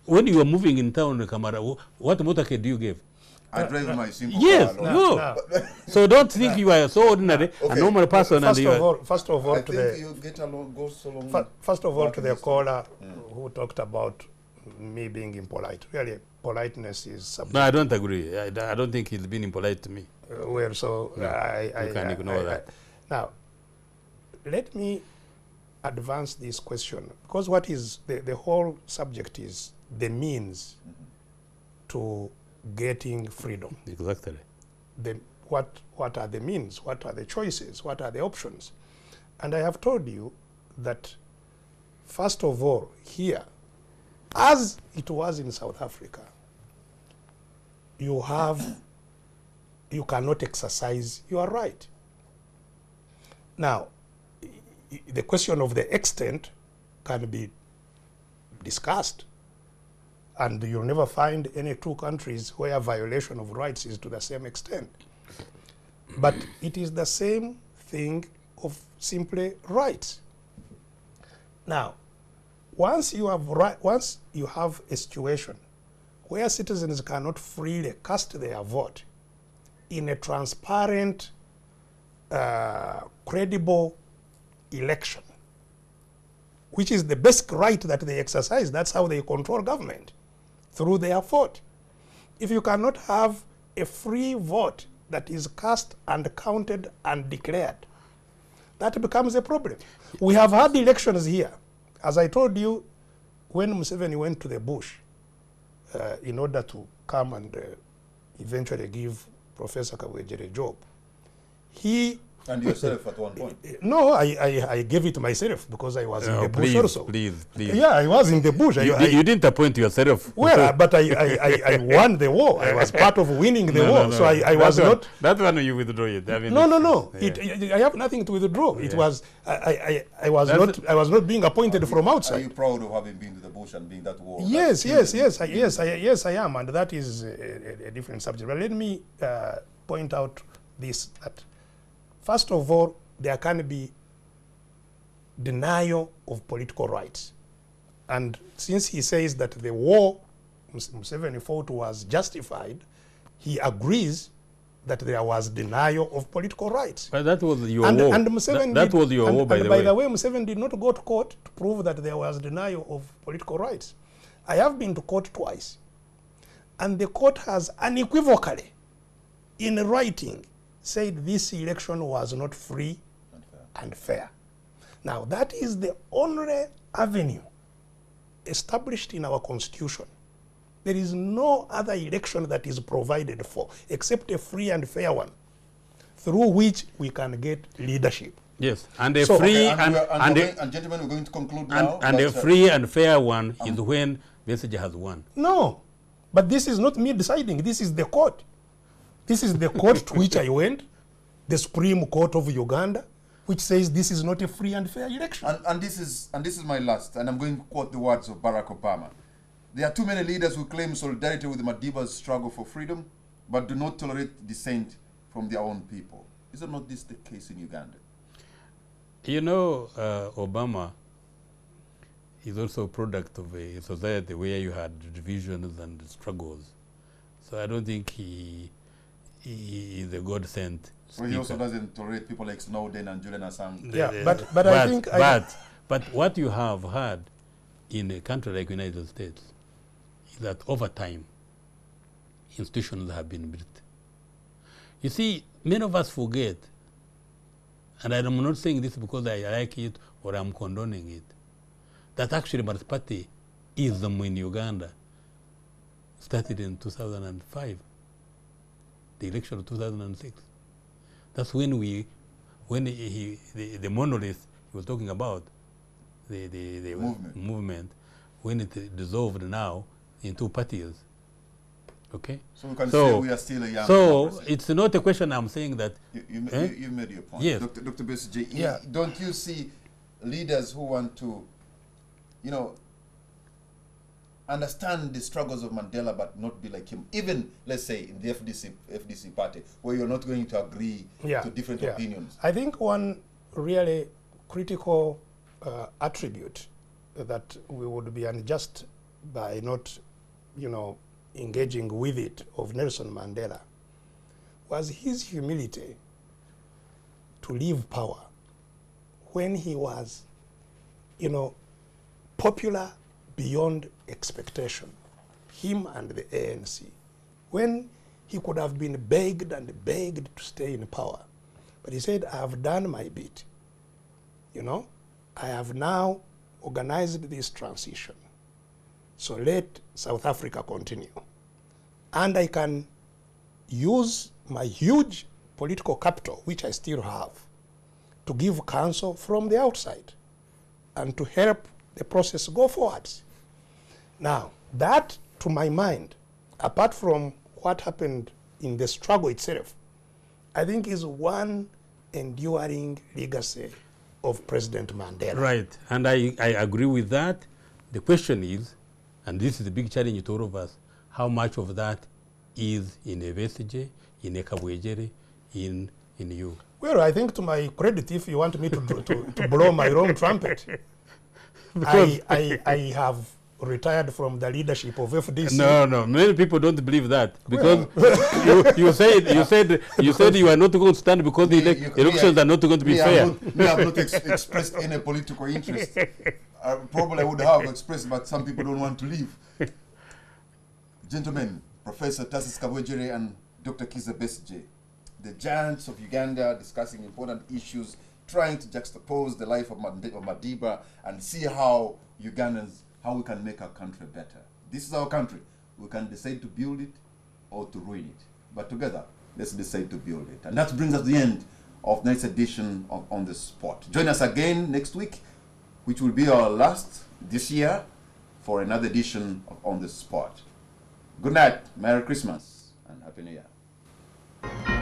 When you were moving in town, Kamara, what motorcade do you give? I drive my simple Yes, car. no. So don't think you are so ordinary, a normal person. First of all, I to think the you get along, go so long. first of all to the caller who talked about me being impolite. Really, politeness is subjective. No, I don't agree. I don't think he's been impolite to me. Well, so No, you can ignore that. Now, let me advance this question, because what is the whole subject is the means to getting freedom. Exactly. What are the means? What are the choices? What are the options? And I have told you that, first of all, here, as it was in South Africa, you cannot exercise your right. Now, the question of the extent can be discussed, and you'll never find any two countries where violation of rights is to the same extent. But it is the same thing of simply rights. Now, once you have a situation where citizens cannot freely cast their vote in a transparent, credible election, which is the basic right that they exercise, that's how they control government, through their vote. If you cannot have a free vote that is cast and counted and declared, that becomes a problem. We have had elections here. As I told you, when Museveni went to the bush in order to come and eventually give Professor Kabwejere a job, he... And yourself at one point. No, I gave it myself because I was in the bush also. Please. Yeah, I was in the bush. You didn't appoint yourself. Well, but I won the war. I was part of winning the war. No. So I was not... That one you withdraw it. I mean, No. Yeah. I have nothing to withdraw. It Yeah. was... I was not being appointed from Are outside. you proud of having been to the bush and being that war? Yes, I am, and that is a different subject. But let me point out this, that first of all, there can be denial of political rights. And since he says that the war Museveni fought was justified, he agrees that there was denial of political rights. But that was your And war. Museveni that was your war, by by the way. Museveni did not go to court to prove that there was denial of political rights. I have been to court twice, and the court has unequivocally, in writing, said this election was not free and fair. Now, that is the only avenue established in our constitution. There is no other election that is provided for, except a free and fair one, through which we can get leadership. Yes, and a So- free And gentlemen, we're going to conclude now. and a but, free and fair one is when Besigye has won. No, but this is not me deciding. This is the court. This is the court to which I went, the Supreme Court of Uganda, which says this is not a free and fair election. And this is my last, and I'm going to quote the words of Barack Obama. There are too many leaders who claim solidarity with Madiba's struggle for freedom, but do not tolerate dissent from their own people. Is not this the case in Uganda? You know, Obama is also a product of a society where you had divisions and struggles. So I don't think he is a God-sent So he also doesn't tolerate people like Snowden and Julian Assange. Yeah, but I think... But what you have had in a country like United States is that over time, institutions have been built. You see, many of us forget, and I'm not saying this because I like it or I'm condoning it, that actually multi-partyism in Uganda started in 2005, the election of 2006. That's when the monolith he was talking about, the movement, when it dissolved now in two parties. Okay? So we can say we are still a young democracy. It's not a question I'm saying that... You made your point. Yes. Dr. Besigye, Yeah. don't you see leaders who want to, understand the struggles of Mandela but not be like him, even, let's say, in the FDC party, where you're not going to agree to different opinions? I think one really critical attribute that we would be unjust by not, engaging with it of Nelson Mandela was his humility to leave power when he was, popular beyond expectation, him and the ANC, when he could have been begged and begged to stay in power. But he said, I have done my bit. I have now organized this transition. So let South Africa continue. And I can use my huge political capital, which I still have, to give counsel from the outside and to help the process go forward. Now, that, to my mind, apart from what happened in the struggle itself, I think is one enduring legacy of President Mandela. Right, and I agree with that. The question is, and this is a big challenge to all of us, how much of that is in a Besigye, in a Kabwejere, in you? Well, I think to my credit, if you want me to blow my own trumpet, I have retired from the leadership of FDC. No, many people don't believe that because you said you are not going to stand because the elections are not going to be fair. I have not expressed any political interest. Probably I would have expressed, but some people don't want to leave. Gentlemen, Professor Tarsis Kabwejere and Dr. Kiiza Besigye, the giants of Uganda discussing important issues, trying to juxtapose the life of Madiba and see how Ugandans, how we can make our country better. This is our country. We can decide to build it or to ruin it. But together, let's decide to build it. And that brings us to the end of tonight's edition of On the Spot. Join us again next week, which will be our last this year, for another edition of On the Spot. Good night, Merry Christmas, and Happy New Year.